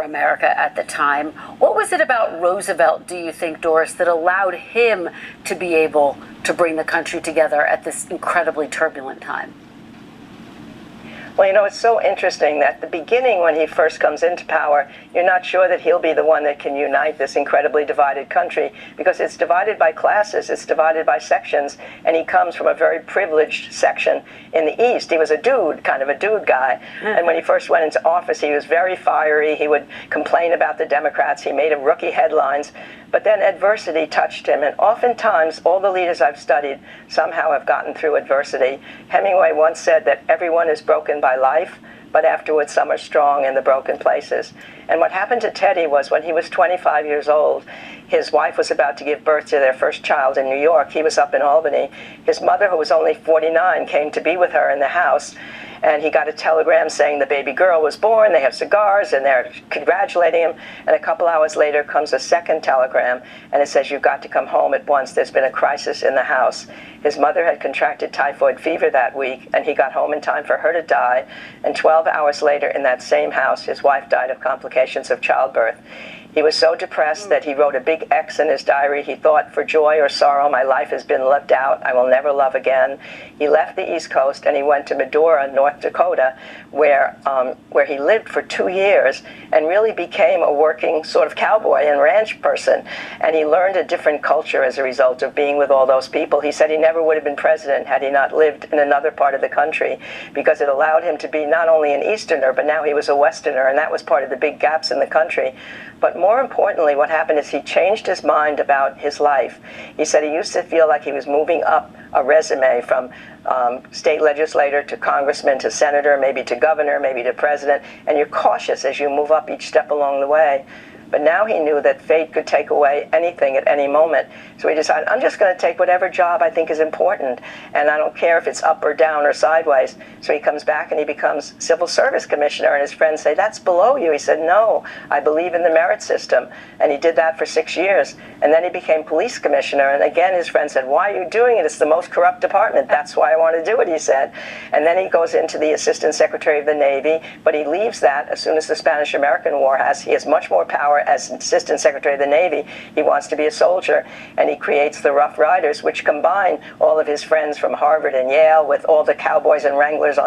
America at the time. What was it about Roosevelt, do you think, Doris, that allowed him to be able to bring the country together at this incredibly turbulent time? Well, you know, it's so interesting that at the beginning, when he first comes into power, you're not sure that he'll be the one that can unite this incredibly divided country, because it's divided by classes, it's divided by sections, and he comes from a very privileged section in the East. He was a dude, kind of a dude guy, and when he first went into office, he was very fiery. He would complain about the Democrats. He made rookie headlines, but then adversity touched him, and oftentimes, all the leaders I've studied somehow have gotten through adversity. Hemingway once said that everyone is broken by life, but afterwards some are strong in the broken places. And what happened to Teddy was, when he was 25 years old, his wife was about to give birth to their first child in New York. He was up in Albany. His mother, who was only 49, came to be with her in the house, and he got a telegram saying the baby girl was born. They have cigars, and they're congratulating him. And a couple hours later comes a second telegram, and it says, "You've got to come home at once. There's been a crisis in the house." His mother had contracted typhoid fever that week, and he got home in time for her to die. And 12 hours later, in that same house, his wife died of complications of childbirth. He was so depressed that he wrote a big X in his diary. He thought, "For joy or sorrow, my life has been lived out. I will never love again." He left the East Coast and he went to Medora, North Dakota, where he lived for 2 years and really became a working sort of cowboy and ranch person. And he learned a different culture as a result of being with all those people. He said he never would have been president had he not lived in another part of the country, because it allowed him to be not only an Easterner, but now he was a Westerner, and that was part of the big gaps in the country. But more importantly, what happened is he changed his mind about his life. He said he used to feel like he was moving up a resume from state legislator to congressman to senator, maybe to governor, maybe to president, and you're cautious as you move up each step along the way. But now he knew that fate could take away anything at any moment. So he decided, I'm just going to take whatever job I think is important, and I don't care if it's up or down or sideways. So he comes back and he becomes civil service commissioner, and his friends say, "That's below you." He said, "No, I believe in the merit system." And he did that for 6 years. And then he became police commissioner, and again his friends said, "Why are you doing it? It's the most corrupt department." "That's why I want to do it," he said. And then he goes into the assistant secretary of the Navy, but he leaves that as soon as the Spanish-American War has. He has much more power as assistant secretary of the Navy. He wants to be a soldier, and he creates the Rough Riders, which combine all of his friends from Harvard and Yale with all the cowboys and wranglers on